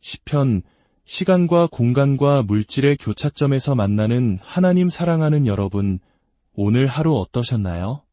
시편, 시간과 공간과 물질의 교차점에서 만나는 하나님 사랑하는 여러분, 오늘 하루 어떠셨나요?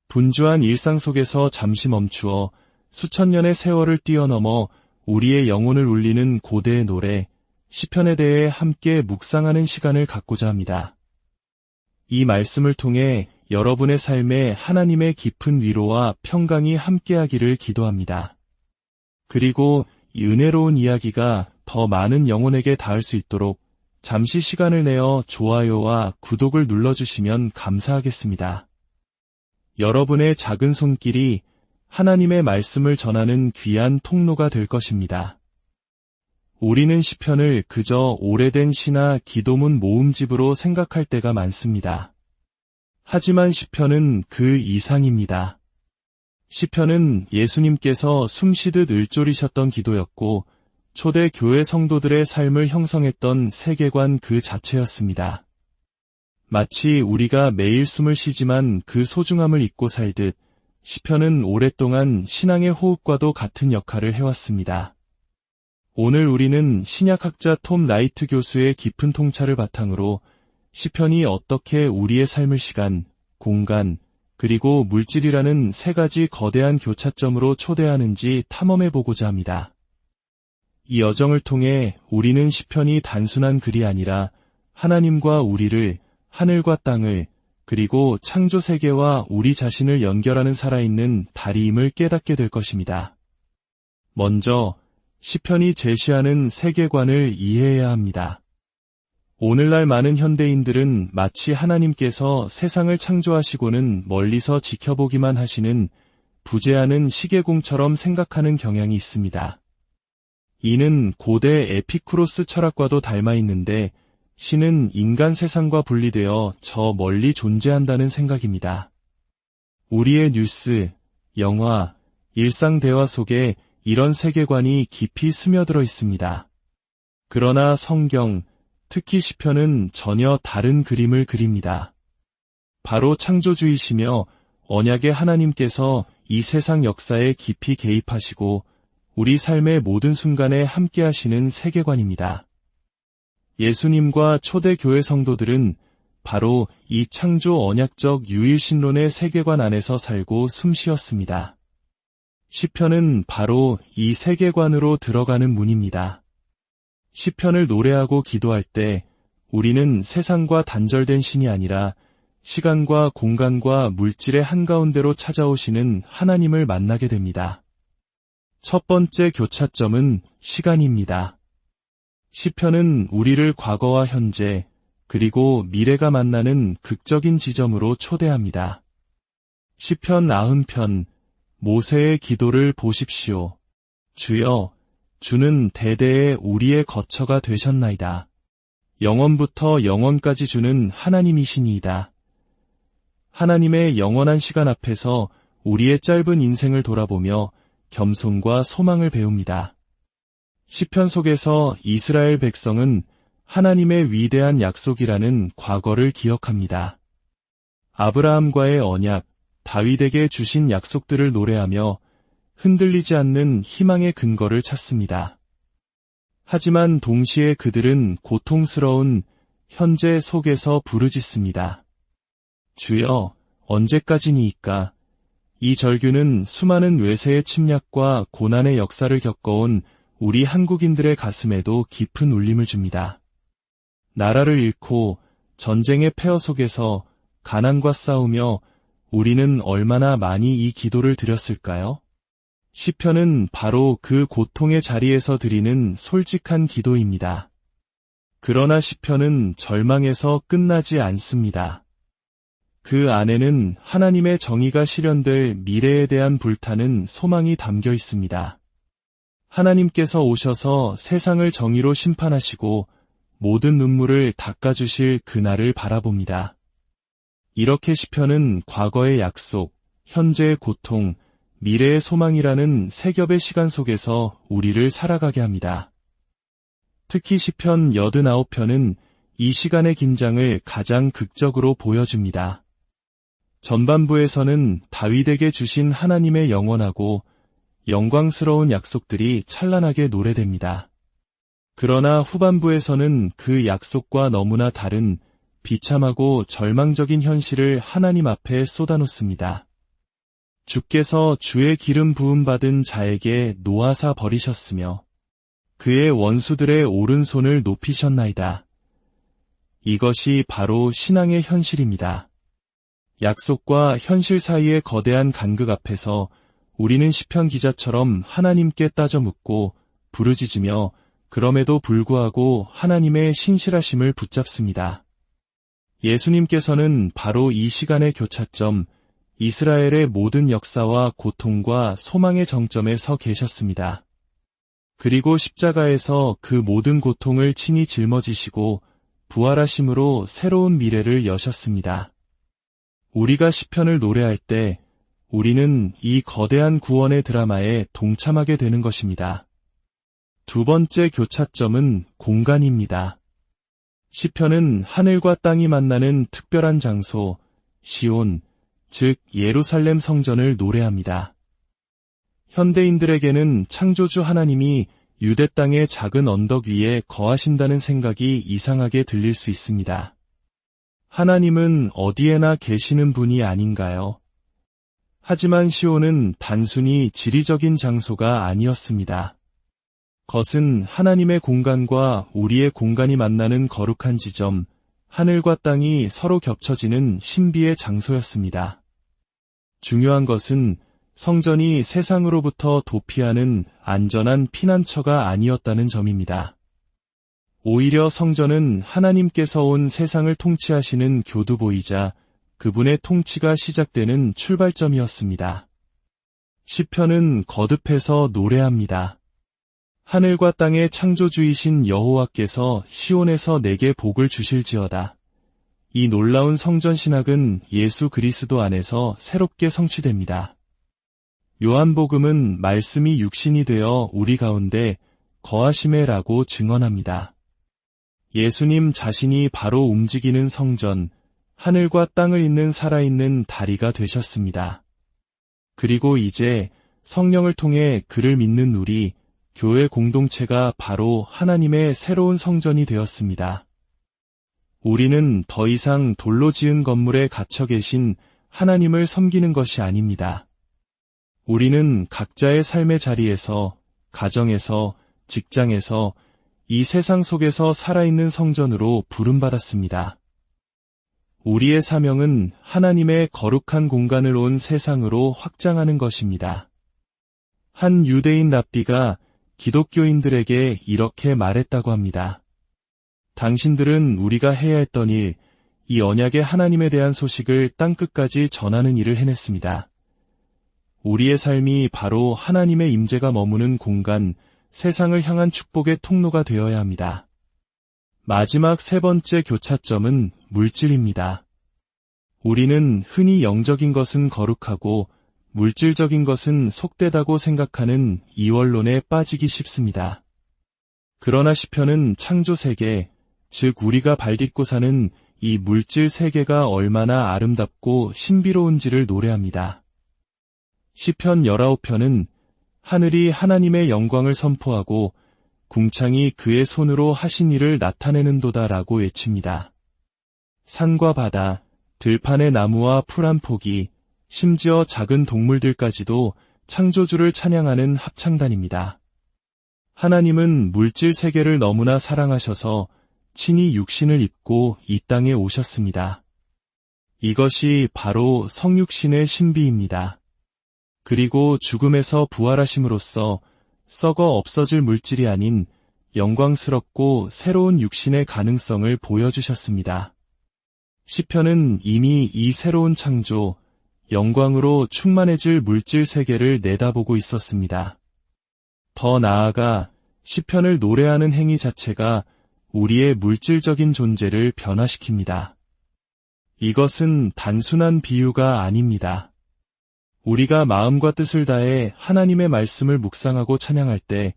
분주한 일상 속에서 잠시 멈추어 수천 년의 세월을 뛰어넘어 우리의 영혼을 울리는 고대의 노래, 시편에 대해 함께 묵상하는 시간을 갖고자 합니다. 이 말씀을 통해 여러분의 삶에 하나님의 깊은 위로와 평강이 함께하기를 기도합니다. 그리고 이 은혜로운 이야기가 더 많은 영혼에게 닿을 수 있도록 잠시 시간을 내어 좋아요와 구독을 눌러주시면 감사하겠습니다. 여러분의 작은 손길이 하나님의 말씀을 전하는 귀한 통로가 될 것입니다. 우리는 시편을 그저 오래된 시나 기도문 모음집으로 생각할 때가 많습니다. 하지만 시편은 그 이상입니다. 시편은 예수님께서 숨쉬듯 을조리셨던 기도였고 초대 교회 성도들의 삶을 형성했던 세계관 그 자체였습니다. 마치 우리가 매일 숨을 쉬지만 그 소중함을 잊고 살듯 시편은 오랫동안 신앙의 호흡과도 같은 역할을 해왔습니다. 오늘 우리는 신약학자 톰 라이트 교수의 깊은 통찰을 바탕으로 시편이 어떻게 우리의 삶을 시간, 공간, 그리고 물질이라는 세 가지 거대한 교차점으로 초대하는지 탐험해보고자 합니다. 이 여정을 통해 우리는 시편이 단순한 글이 아니라 하나님과 우리를, 하늘과 땅을, 그리고 창조 세계와 우리 자신을 연결하는 살아있는 다리임을 깨닫게 될 것입니다. 먼저 시편이 제시하는 세계관을 이해해야 합니다. 오늘날 많은 현대인들은 마치 하나님께서 세상을 창조하시고는 멀리서 지켜보기만 하시는 부재하는 시계공처럼 생각하는 경향이 있습니다. 이는 고대 에피쿠로스 철학과도 닮아 있는데 신은 인간 세상과 분리되어 저 멀리 존재한다는 생각입니다. 우리의 뉴스, 영화, 일상 대화 속에 이런 세계관이 깊이 스며들어 있습니다. 그러나 성경, 특히 시편은 전혀 다른 그림을 그립니다. 바로 창조주이시며 언약의 하나님께서 이 세상 역사에 깊이 개입하시고 우리 삶의 모든 순간에 함께하시는 세계관입니다. 예수님과 초대 교회 성도들은 바로 이 창조 언약적 유일신론의 세계관 안에서 살고 숨쉬었습니다. 시편은 바로 이 세계관으로 들어가는 문입니다. 시편을 노래하고 기도할 때 우리는 세상과 단절된 신이 아니라 시간과 공간과 물질의 한가운데로 찾아오시는 하나님을 만나게 됩니다. 첫 번째 교차점은 시간입니다. 시편은 우리를 과거와 현재, 그리고 미래가 만나는 극적인 지점으로 초대합니다. 시편 90편, 모세의 기도를 보십시오. 주여, 주는 대대에 우리의 거처가 되셨나이다. 영원부터 영원까지 주는 하나님이시니이다. 하나님의 영원한 시간 앞에서 우리의 짧은 인생을 돌아보며 겸손과 소망을 배웁니다. 시편 속에서 이스라엘 백성은 하나님의 위대한 약속이라는 과거를 기억합니다. 아브라함과의 언약, 다윗에게 주신 약속들을 노래하며 흔들리지 않는 희망의 근거를 찾습니다. 하지만 동시에 그들은 고통스러운 현재 속에서 부르짖습니다. 주여, 언제까지니이까? 이 절규는 수많은 외세의 침략과 고난의 역사를 겪어온 우리 한국인들의 가슴에도 깊은 울림을 줍니다. 나라를 잃고 전쟁의 폐허 속에서 가난과 싸우며 우리는 얼마나 많이 이 기도를 드렸을까요? 시편은 바로 그 고통의 자리에서 드리는 솔직한 기도입니다. 그러나 시편은 절망에서 끝나지 않습니다. 그 안에는 하나님의 정의가 실현될 미래에 대한 불타는 소망이 담겨 있습니다. 하나님께서 오셔서 세상을 정의로 심판하시고 모든 눈물을 닦아주실 그날을 바라봅니다. 이렇게 시편은 과거의 약속, 현재의 고통, 미래의 소망이라는 세 겹의 시간 속에서 우리를 살아가게 합니다. 특히 시편 89편은 이 시간의 긴장을 가장 극적으로 보여줍니다. 전반부에서는 다윗에게 주신 하나님의 영원하고 영광스러운 약속들이 찬란하게 노래됩니다. 그러나 후반부에서는 그 약속과 너무나 다른 비참하고 절망적인 현실을 하나님 앞에 쏟아놓습니다. 주께서 주의 기름 부음 받은 자에게 놓아사 버리셨으며 그의 원수들의 오른손을 높이셨나이다. 이것이 바로 신앙의 현실입니다. 약속과 현실 사이의 거대한 간극 앞에서 우리는 시편 기자처럼 하나님께 따져 묻고 부르짖으며 그럼에도 불구하고 하나님의 신실하심을 붙잡습니다. 예수님께서는 바로 이 시간의 교차점, 이스라엘의 모든 역사와 고통과 소망의 정점에 서 계셨습니다. 그리고 십자가에서 그 모든 고통을 친히 짊어지시고 부활하심으로 새로운 미래를 여셨습니다. 우리가 시편을 노래할 때 우리는 이 거대한 구원의 드라마에 동참하게 되는 것입니다. 두 번째 교차점은 공간입니다. 시편은 하늘과 땅이 만나는 특별한 장소, 시온, 즉 예루살렘 성전을 노래합니다. 현대인들에게는 창조주 하나님이 유대 땅의 작은 언덕 위에 거하신다는 생각이 이상하게 들릴 수 있습니다. 하나님은 어디에나 계시는 분이 아닌가요? 하지만 시온은 단순히 지리적인 장소가 아니었습니다. 그것은 하나님의 공간과 우리의 공간이 만나는 거룩한 지점, 하늘과 땅이 서로 겹쳐지는 신비의 장소였습니다. 중요한 것은 성전이 세상으로부터 도피하는 안전한 피난처가 아니었다는 점입니다. 오히려 성전은 하나님께서 온 세상을 통치하시는 교두보이자 그분의 통치가 시작되는 출발점이었습니다. 시편은 거듭해서 노래합니다. 하늘과 땅의 창조주이신 여호와께서 시온에서 내게 복을 주실지어다. 이 놀라운 성전 신학은 예수 그리스도 안에서 새롭게 성취됩니다. 요한복음은 말씀이 육신이 되어 우리 가운데 거하심에라고 증언합니다. 예수님 자신이 바로 움직이는 성전, 하늘과 땅을 잇는 살아있는 다리가 되셨습니다. 그리고 이제 성령을 통해 그를 믿는 우리, 교회 공동체가 바로 하나님의 새로운 성전이 되었습니다. 우리는 더 이상 돌로 지은 건물에 갇혀 계신 하나님을 섬기는 것이 아닙니다. 우리는 각자의 삶의 자리에서, 가정에서, 직장에서, 이 세상 속에서 살아있는 성전으로 부름받았습니다. 우리의 사명은 하나님의 거룩한 공간을 온 세상으로 확장하는 것입니다. 한 유대인 랍비가 기독교인들에게 이렇게 말했다고 합니다. 당신들은 우리가 해야 했던 일, 이 언약의 하나님에 대한 소식을 땅끝까지 전하는 일을 해냈습니다. 우리의 삶이 바로 하나님의 임재가 머무는 공간, 세상을 향한 축복의 통로가 되어야 합니다. 마지막 세 번째 교차점은 물질입니다. 우리는 흔히 영적인 것은 거룩하고 물질적인 것은 속되다고 생각하는 이원론에 빠지기 쉽습니다. 그러나 시편은 창조 세계, 즉 우리가 발딛고 사는 이 물질 세계가 얼마나 아름답고 신비로운지를 노래합니다. 시편 19편은 하늘이 하나님의 영광을 선포하고 궁창이 그의 손으로 하신 일을 나타내는도다라고 외칩니다. 산과 바다, 들판의 나무와 풀 한 포기, 심지어 작은 동물들까지도 창조주를 찬양하는 합창단입니다. 하나님은 물질 세계를 너무나 사랑하셔서 친히 육신을 입고 이 땅에 오셨습니다. 이것이 바로 성육신의 신비입니다. 그리고 죽음에서 부활하심으로써 썩어 없어질 물질이 아닌 영광스럽고 새로운 육신의 가능성을 보여주셨습니다. 시편은 이미 이 새로운 창조, 영광으로 충만해질 물질 세계를 내다보고 있었습니다. 더 나아가 시편을 노래하는 행위 자체가 우리의 물질적인 존재를 변화시킵니다. 이것은 단순한 비유가 아닙니다. 우리가 마음과 뜻을 다해 하나님의 말씀을 묵상하고 찬양할 때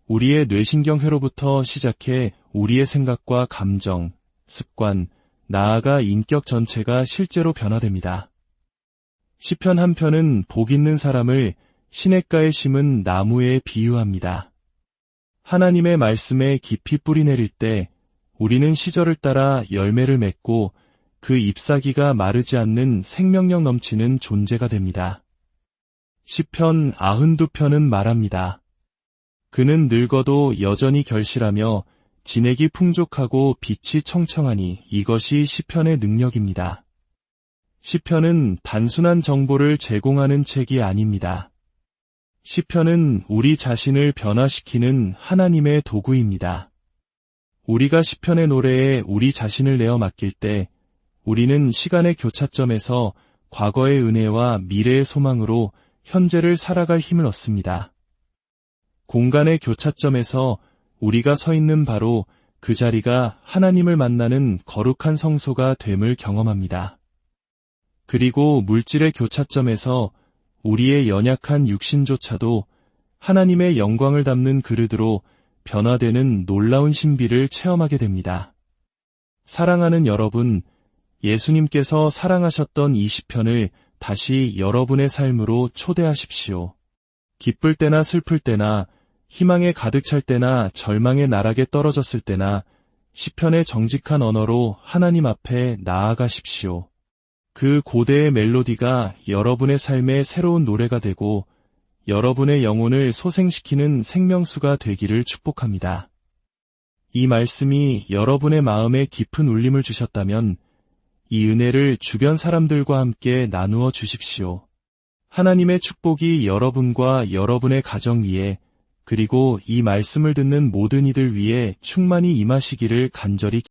우리의 뇌신경회로부터 시작해 우리의 생각과 감정, 습관, 나아가 인격 전체가 실제로 변화됩니다. 시편 한 편은 복 있는 사람을 시냇가에 심은 나무에 비유합니다. 하나님의 말씀에 깊이 뿌리내릴 때 우리는 시절을 따라 열매를 맺고 그 잎사귀가 마르지 않는 생명력 넘치는 존재가 됩니다. 시편 92편은 말합니다. 그는 늙어도 여전히 결실하며 진액이 풍족하고 빛이 청청하니 이것이 시편의 능력입니다. 시편은 단순한 정보를 제공하는 책이 아닙니다. 시편은 우리 자신을 변화시키는 하나님의 도구입니다. 우리가 시편의 노래에 우리 자신을 내어 맡길 때 우리는 시간의 교차점에서 과거의 은혜와 미래의 소망으로 현재를 살아갈 힘을 얻습니다. 공간의 교차점에서 우리가 서 있는 바로 그 자리가 하나님을 만나는 거룩한 성소가 됨을 경험합니다. 그리고 물질의 교차점에서 우리의 연약한 육신조차도 하나님의 영광을 담는 그릇으로 변화되는 놀라운 신비를 체험하게 됩니다. 사랑하는 여러분, 예수님께서 사랑하셨던 이 시편을 다시 여러분의 삶으로 초대하십시오. 기쁠 때나 슬플 때나 희망에 가득 찰 때나 절망의 나락에 떨어졌을 때나 시편의 정직한 언어로 하나님 앞에 나아가십시오. 그 고대의 멜로디가 여러분의 삶의 새로운 노래가 되고 여러분의 영혼을 소생시키는 생명수가 되기를 축복합니다. 이 말씀이 여러분의 마음에 깊은 울림을 주셨다면 이 은혜를 주변 사람들과 함께 나누어 주십시오. 하나님의 축복이 여러분과 여러분의 가정 위에 그리고 이 말씀을 듣는 모든 이들 위에 충만히 임하시기를 간절히